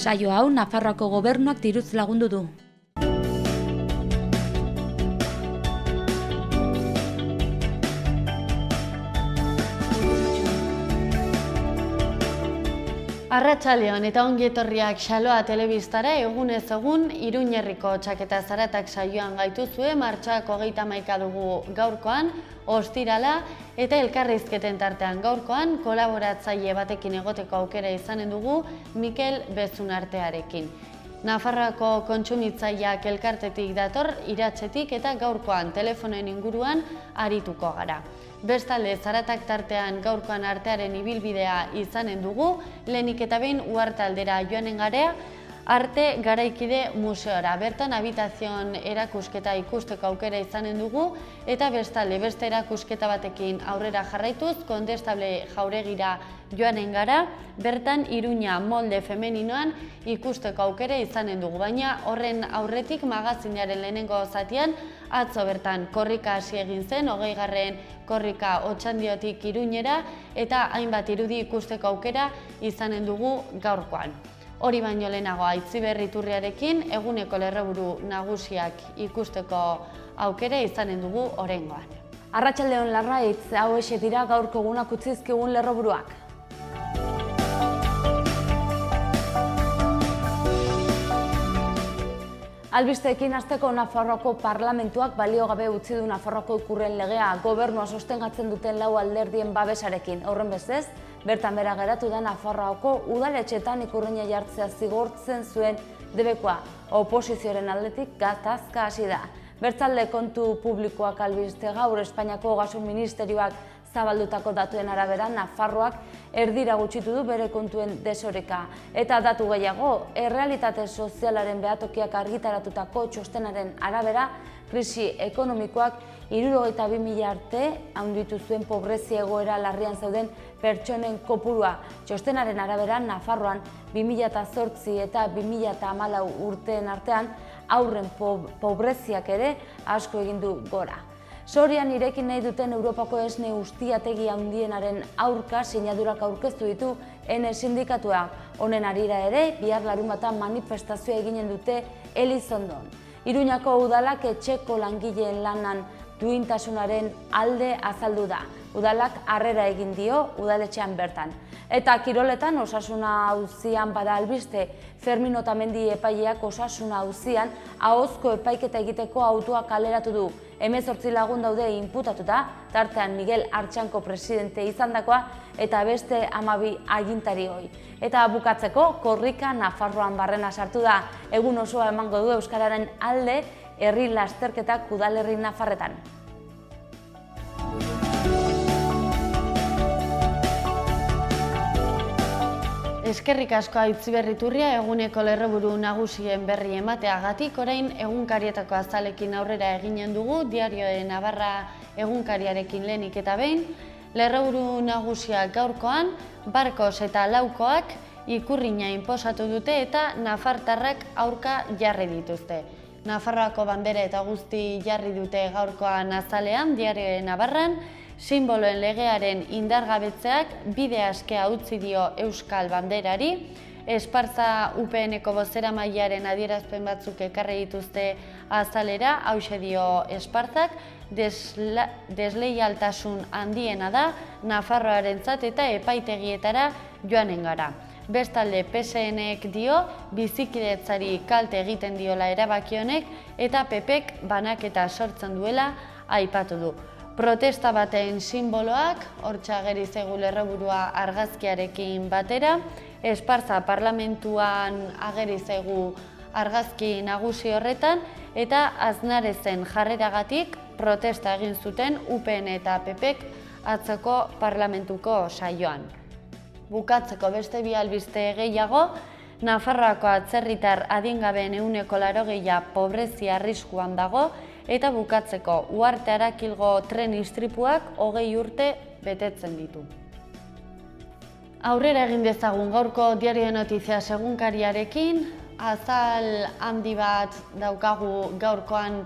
Saio hau Nafarroako gobernuak diruz lagundu du. Arratsaldeon eta ongi etorriak Xaloa telebistara egunez egun Iruñerriko txaketa zaratak saioan gaituzue. Martxoak 31 dugu gaurkoan, ostirala, eta elkarrizketen tartean gaurkoan kolaboratzaile batekin egoteko aukera izanen dugu Mikel Bezunartearekin. Nafarroako kontsumitzaileak elkartetik dator, Iratxetik, eta gaurkoan telefonoen inguruan arituko gara. Bestalde, zaratak tartean gaurkoan artearen ibilbidea izanen dugu, lehenik eta behin Uarte aldera joanen garea, Arte Garaikide Museora. Bertan habitazion erakusketa ikusteko aukera izanen dugu, eta bestalde, beste erakusketa batekin aurrera jarraituz, Kondestable Jauregira joanen gara, bertan Iruña molde femeninoan ikusteko aukera izanen dugu. Baina horren aurretik magazinaren lehenengo zatian, atzo bertan korrika hasi egin zen, 20. korrika Otxandiotik Iruñera, eta hainbat irudi ikusteko aukera izanen dugu gaurkoan. Hori baino lehenago Aitziber Iturriarekin eguneko lerroburu nagusiak ikusteko aukera izanen dugu oraingoan. Arratsaldeon Larraitz, hauexek dira gaurko egunak utzizkigun lerroburuak. Albisteekin hasteko Nafarroako parlamentuak baliogabe utzi du Nafarroako ikurren legea gobernua sostengatzen duten 4 alderdien babesarekin. Horrenbestez, bertan bera geratu da Nafarroako udaletxetan ikurrina jartzea zigortzen zuen debekoa. Oposizioaren aldetik gatazka hasi da. Bertzalde kontu publikoak albiste gaur Espainiako Ogasun Ministerioak zabaldutako datuen arabera Nafarroak erdira gutxitu du bere kontuen desoreka. Eta datu gehiago, errealitate sozialaren behatokiak argitaratutako txostenaren arabera, krisi ekonomikoak 62.000 arte handitu zuen pobrezia egoera larrian zeuden pertsonen kopurua. Txostenaren arabera Nafarroan 2008 eta 2014 urteen artean haurren pobreziak ere asko egin du gora. Sorian irekin nahi duten Europako esne ustiategi handienaren aurka sinadurak aurkeztu ditu ene sindikatua. Honen harira ere, bihar larunbatan manifestazioa eginen dute Elizondon. Iruñako udalak etxeko langileen lanan duintasunaren alde azaldu da. Udalak harrera egin dio udaletxean bertan. Eta kiroletan osasuna auzian bada albiste, Fermin Otamendi epaileak osasuna auzian ahozko epaiketa egiteko autoa kaleratu du. 18 lagun daude inputatuta, tartean Miguel Artxanko presidente izandakoa eta beste 12 agintari hoi. Eta bukatzeko, korrika Nafarroan barrena sartu da. Egun osoa emango du euskararen alde herri lasterketak udalerri nafarretan. Eskerrik asko Aitziber Iturria eguneko lerroburu nagusien berri emateagatik. Orain egunkarietako azalekin aurrera eginen dugu, Diario de Navarra egunkariarekin lehenik eta behin. Lerroburu nagusiak gaurkoan, Barkos eta Laukoak ikurrina inposatu dute eta nafartarrak aurka jarri dituzte. Nafarroako bandera eta guzti jarri dute gaurkoan azalean, Diario de Navarran, simboloen legearen indargabetzeak bide askea utzi dio Euskal Banderari. Esparza UPN-eko bozeramailearen adierazpen batzuk ekarri dituzte azalera, hauxe dio Esparzak, desleialtasun handiena da Nafarroarentzat eta epaitegietara joanen gara. Bestalde PSN-ek dio bizikidetzari kalte egiten diola erabaki honek eta PPek banaketa sortzen duela aipatu du. Protesta baten simboloak, hortxe ageri zaigu lerroburua argazkiarekin batera, Esparza parlamentuan ageri zaigu argazki nagusi horretan, eta Aznarezen jarreragatik protesta egin zuten UPN eta PPek atzoko parlamentuko saioan. Bukatzeko beste bi albiste gehiago, Nafarroako atzerritar adingabeen 80% pobrezia arriskuan dago, eta bukatzeko Uarte Arakilgo tren istripuak 20 urte betetzen ditu. Aurrera egin dezagun gaurko Diario de Noticias egunkariarekin, azal handi bat daukagu gaurkoan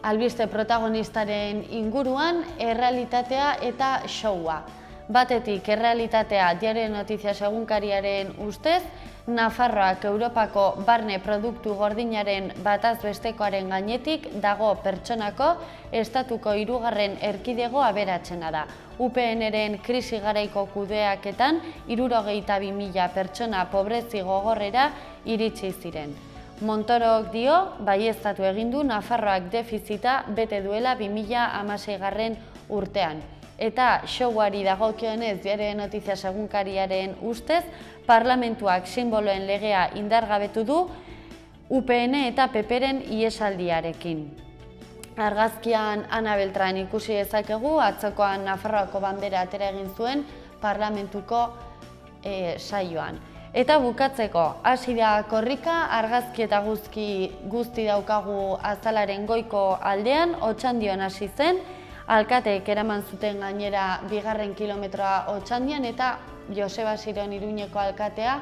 albiste protagonistaren inguruan, errealitatea eta showa. Batetik, errealitatea Diario Noticias egunkariaren ustez, Nafarroak Europako barne produktu gordinaren bataz bestekoaren gainetik dago pertsonako estatuko 3. erkidego aberatsena da. UPN-ren krisi garaiko kudeaketan 62.000 pertsona pobrezi gogorrera iritsi ziren. Montorok dio, baieztatu egin du Nafarroak defizita bete duela 2016. urtean. Eta showari dagokionez Diario Noticias egunkariaren ustez, parlamentuak simboloen legea indargabetu du UPN eta PP-ren iesaldiarekin. Argazkian Ana Beltran ikusi dezakegu, atzokoan Nafarroako bandera atera egin zuen parlamentuko saioan. Eta bukatzeko, hasi da korrika, argazki eta guzti daukagu azalaren goiko aldean, Otxandion hasi zen, alkateek eraman zuten gainera 2. kilometroa Otxandian eta Joseba Siron Iruñeko alkatea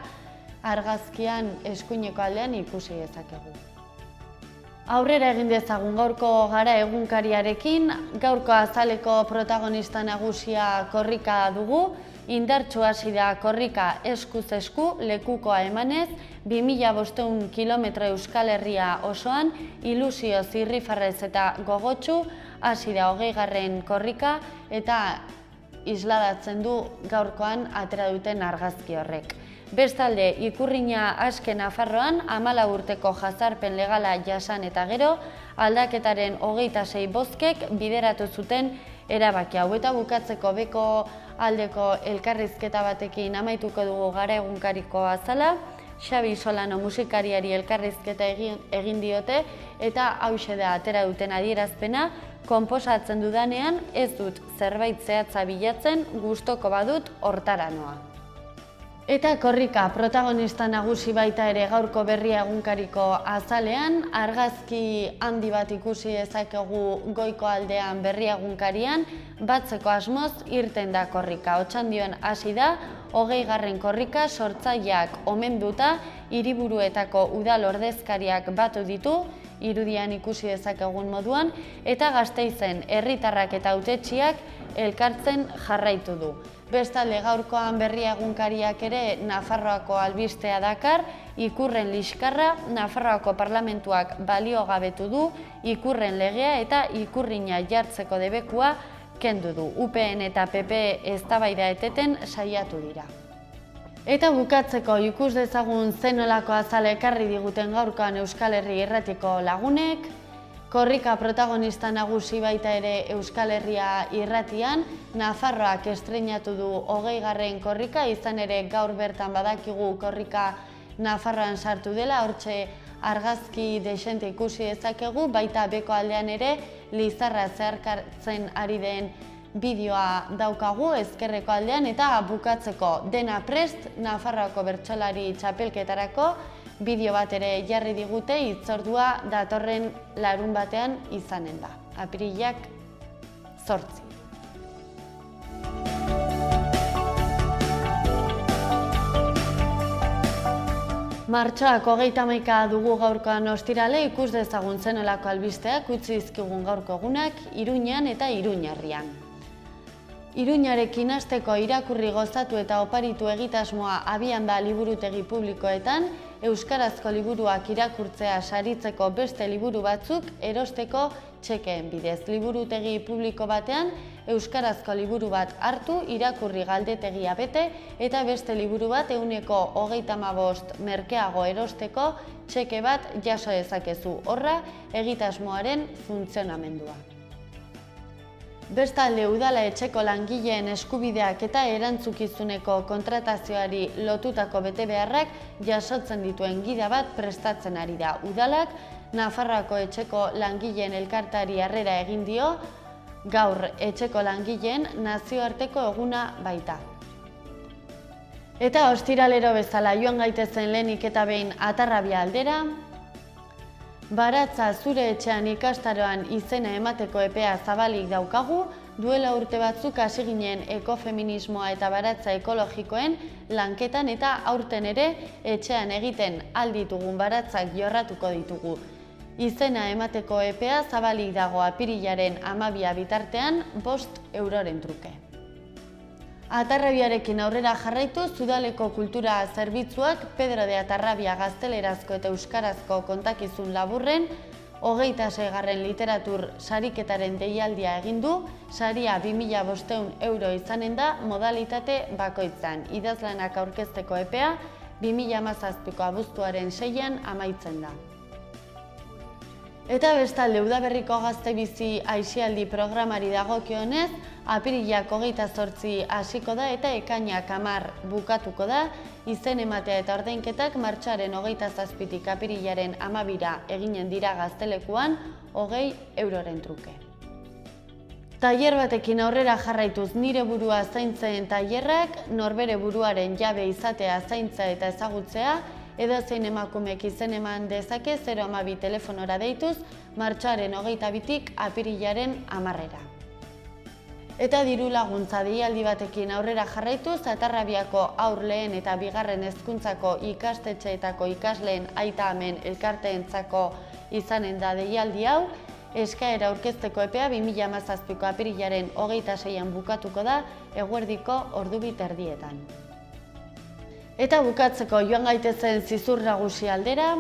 argazkian eskuineko aldean ikusi dezakegu. Aurrera egin dezagun gaurko gara egunkariarekin, gaurko azaleko protagonista nagusia korrika dugu, indartsu hasi da korrika eskuz esku lekukoa emanez, 2500 kilometro Euskal Herria osoan, ilusioz irrifarrez eta gogotsu, hasi da 20. korrika eta isladatzen du gaurkoan atera duten argazki horrek. Bestalde, ikurrina aske Nafarroan 14 urteko jazarpen legala jasan eta gero, aldaketaren 26 bozkek bideratu zuten erabaki hau. Eta bukatzeko beko aldeko elkarrizketa batekin amaituko dugu gara egunkariko azala, Xabi Solano musikariari elkarrizketa egin diote eta hauxe da atera duten adierazpena, konposatzen dudanean ez dut zerbait zehatza bilatzen, gustoko badut hortara noa. Eta korrika protagonista nagusi baita ere gaurko berria egunkariko azalean, argazki handi bat ikusi dezakegu goiko aldean berria egunkarian, batzeko asmoz irten da korrika. Otxandion hasi da, 20. korrika sortzaileak omenduta, hiriburuetako udal ordezkariak batu ditu, irudian ikusi dezakegun moduan, eta Gasteizen herritarrak eta hautetsiak elkartzen jarraitu du. Bestalde gaurkoan berria egunkariak ere Nafarroako albistea dakar, ikurren liskarra, Nafarroako parlamentuak baliogabetu du, ikurren legea eta ikurrina jartzeko debekua kendu du. UPN eta PP eztabaida eteten saiatu dira. Eta bukatzeko ikus dezagun zenolako azale ekarri diguten gaurkoan Euskal Herri Irratiko lagunek, korrika protagonista nagusi baita ere Euskal Herria Irratian, Nafarroak estreinatu du 20. korrika, izan ere gaur bertan badakigu korrika Nafarroan sartu dela, hortxe argazki desente ikusi dezakegu, baita beko aldean ere Lizarra zeharkatzen ari den bideoa daukagu ezkerreko aldean, eta bukatzeko dena prest Nafarroako bertsolari txapelketarako bideo bat ere jarri digute, hitzordua datorren larunbatean izanen da, apirilak 8. Martxoak 31 dugu gaurkoan ostirale, ikus dezagun zenolako albisteak utzi dizkigun gaurko egunak Iruñan eta Iruñerrian. Iruñarekin hasteko irakurri gozatu eta oparitu egitasmoa abian da liburutegi publikoetan, euskarazko liburuak irakurtzea saritzeko beste liburu batzuk erosteko txekeen bidez. Liburutegi publiko batean, euskarazko liburu bat hartu, irakurri galdetegia bete eta beste liburu bat 135 merkeago erosteko txeke bat jaso dezakezu. Horra, egitasmoaren funtzionamendua. Bestalde, udala etxeko langileen eskubideak eta erantzukizuneko kontratazioari lotutako betebeharrak jasotzen dituen gida bat prestatzen ari da. Udalak Nafarroako etxeko langileen elkarteari harrera egin dio, gaur etxeko langileen nazioarteko eguna baita. Eta ostiralero bezala joan gaitezen lehenik eta behin Atarrabia aldera, Baratza zure etxean ikastaroan izena emateko epea zabalik daukagu, duela urte batzuk hasi ginen ekofeminismoa eta baratza ekologikoen lanketan eta aurten ere etxean egiten alditugun baratzak jorratuko ditugu. Izena emateko epea zabalik dago apirilaren 12 bitartean 5 euroren truke. Atarrabiarekin aurrera jarraitu, Udaleko kultura zerbitzuak Pedro de Atarrabia gaztelerazko eta euskarazko kontakizun laburren 26. literatur sariketaren deialdia egin du, saria 2.500 euro izanen da modalitate bakoitzan. Idazlanak aurkezteko epea 2017ko abuztuaren 6an amaitzen da. Eta bestalde, udaberriko gaztebizi aisialdi programari dagokionez, apirilak 28 hasiko da eta ekainak 10 bukatuko da, izen ematea eta ordainketak martxoaren 27tik apirilaren 12ra eginen dira Gaztelekuan 20 euroren truke. Tailer batekin aurrera jarraituz nire burua zaintzen tailerrak, norbere buruaren jabe izatea zaintza eta ezagutzea, edozein emakumeek izen eman dezake 012 telefonora deituz, martxoaren 22tik apirilaren 10ra. Eta diru laguntza deialdi batekin aurrera jarraituz, Atarrabiako haur lehen eta bigarren hezkuntzako ikastetxeetako ikasleen aita amen elkarteentzako izanen da deialdi hau, eskaera aurkezteko epea 2017ko apirilaren 26an bukatuko da, eguerdiko 12:30. Eta bukatzeko joan gaitezen Zizur Nagusi aldera,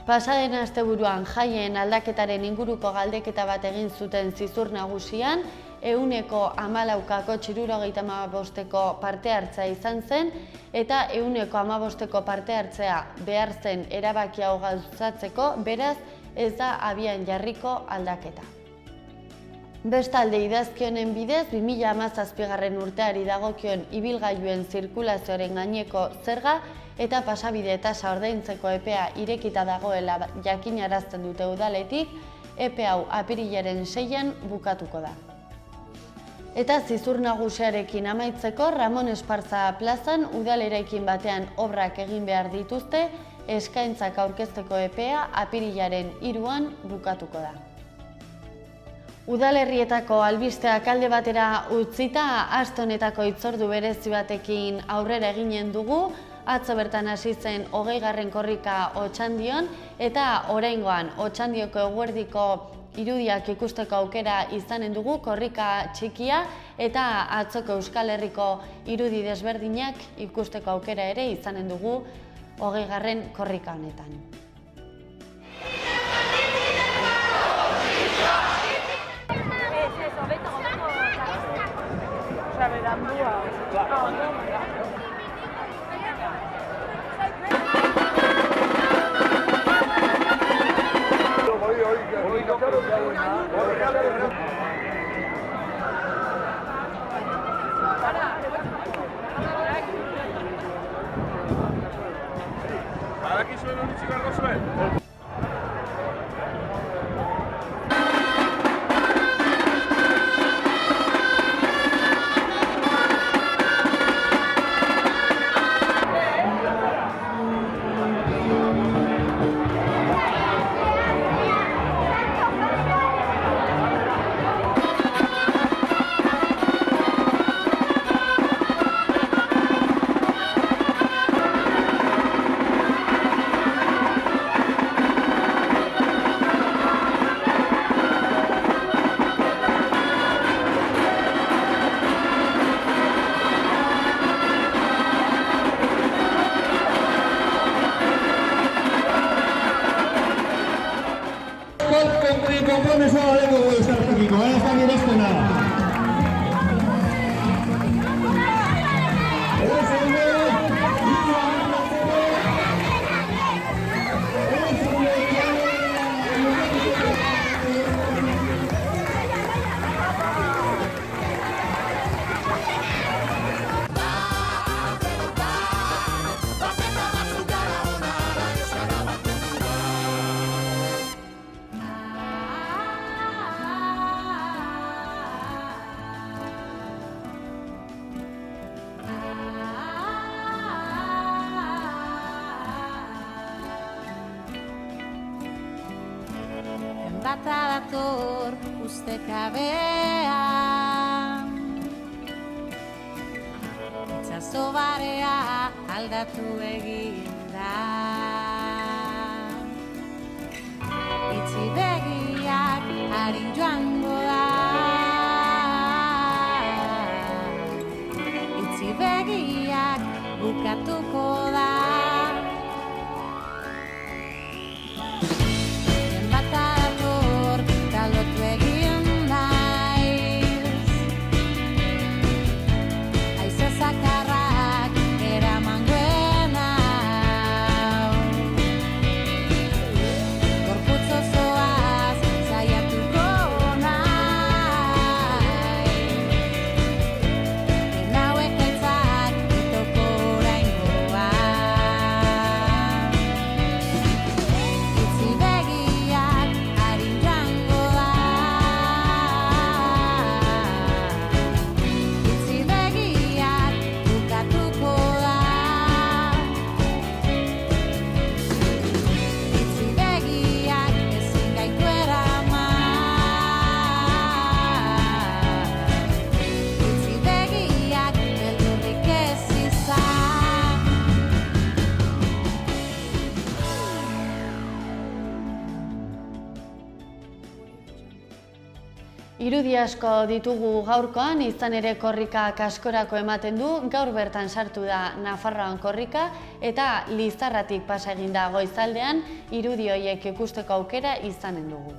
pasaden asteburuan jaien aldaketaren inguruko galdeketa bat egin zuten Zizur Nagusian, 14%ko parte hartzea izan zen, eta 15%ko parte hartzea behar zen erabaki hau gauzatzeko, beraz ez da abian jarriko aldaketa. Bestalde, idazkionen bidez, 2017. urteari dagokion ibilgailuen zirkulazioaren gaineko zerga eta pasabide tasa ordaintzeko epea irekita dagoela jakinarazten dute udaletik, epe hau apirilaren 6an bukatuko da. Eta Zizur Nagusiarekin amaitzeko, Ramon Esparza plazan udaleraikin batean obrak egin behar dituzte, eskaintzak aurkezteko epea apirilaren 3an bukatuko da. Udalerrietako albisteak alde batera utzita, aste honetako hitzordu berezi batekin aurrera eginen dugu, atzo bertan hasi zen 20. korrika Otxandion, eta oraingoan Otxandioko eguerdiko irudiak ikusteko aukera izanen dugu, korrika txikia, eta atzoko Euskal Herriko irudi desberdinak ikusteko aukera ere izanen dugu 20. korrika honetan. Konpromisoa lego Euskal ez da giraztena. Bata dator ustekabean, itxaso barea aldatu egin da. Itxi begiak harin joango da, bukatuko da. Bat dator, talotu egin naiz. Haize zakarrak eraman duen hau. Gorputz osoaz saiatuko naiz. Hauek gaitzak itoko oraingoa. Itzi begiak arin joango da. Itzi begiak bukatuko da. Itzi begiak ezin gaitu eraman. Itzi begiak beldurrik ez izan. Irudi asko ditugu gaurkoan, izan ere korrikak askorako ematen du, gaur bertan sartu da Nafarroan korrika eta Lizarratik pasa egin da goizaldean, irudi horiek ikusteko aukera izanen dugu.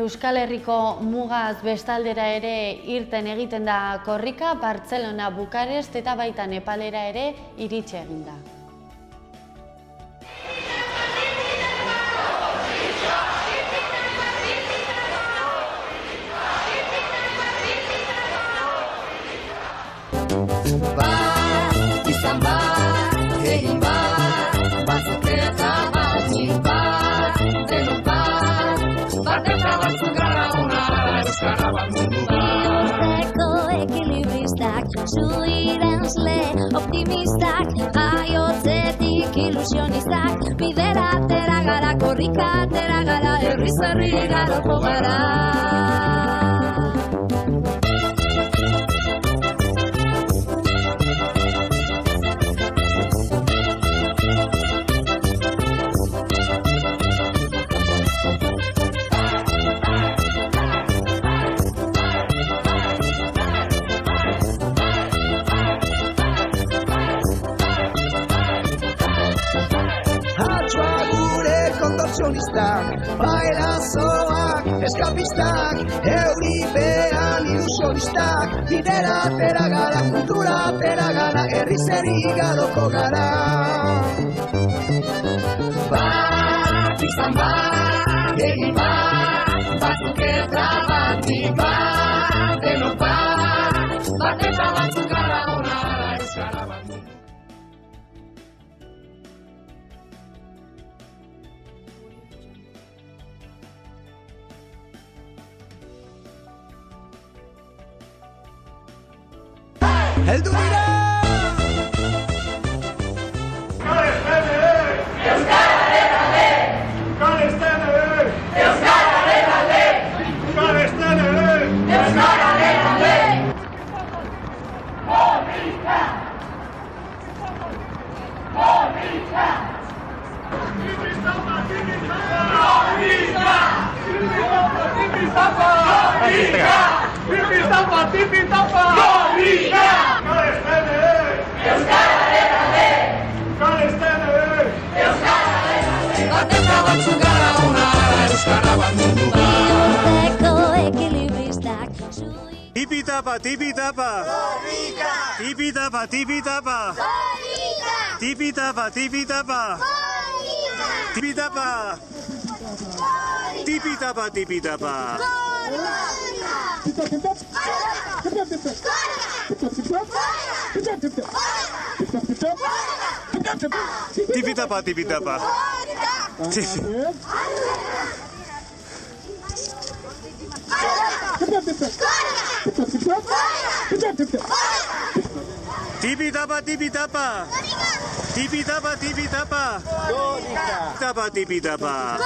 Euskal Herriko mugaz bestaldera ere irten egiten da korrika, Bartzelona, Bukarest eta baita Nepalera ere iritsi egin da. Bat, izan bat, egin bat, batzuk eta batzuk bat, denok bat, bat eta batzuk gara ona, euskara bat mundu bat. Eko ekilibristak, zu irenzle optimistak, aiotzetik ilusionistak, bidera atera gara, korrika atera gara, herriz herri garoko gara. Baerazoak, eskapistak, euripean ilusionistak, bidera atera gara, kultura atera gara, herriz herri garoko gara. Bat, izan bat, egin bat, batzuk eta batzuk bat, denok bat, bat eta batzuk gara ona, euskara bat. Heldu dira! Euskararen alde! Euskararen alde! Euskararen alde! Borrika! Borrika! Borrika! Borrika! Tipi-tapa, tipi-tapa. Borrika! Tipi-tapa, tipi-tapa. Borrika! Tipi-tapa, tipi-tapa. Borrika! Tipi-tapa. Tipi-tapa, tipi-tapa. Tipi-tapa, tipi-tapa. Tipi-tapa, tipi-tapa. Tipi-tapa, tipi-tapa. Tapa, tipi-tapa.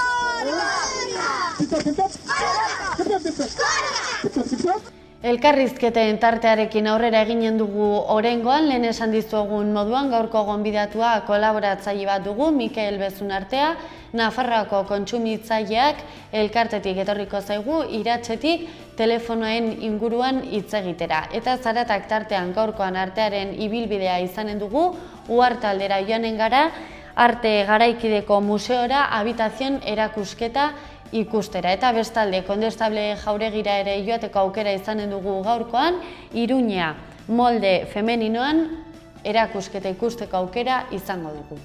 Elkarrizketen tartearekin aurrera eginen dugu oraingoan, lehen esan dizuegun moduan gaurko gonbidatua kolaboratzaile bat dugu, Mikel Bezunartea, Nafarroako kontsumitzaileak elkartetik etorriko zaigu iratzetik telefonoen inguruan hitz egitera. Eta zaratak tartean gaurkoan artearen ibilbidea izanen dugu, Uhartea aldera joanen gara, Arte Garaikideko Museora habitazion erakusketa ikustera. Eta bestalde, Kondestable Jauregira ere joateko aukera izanen dugu gaurkoan, Iruña molde femeninoan erakusketa ikusteko aukera izango dugu.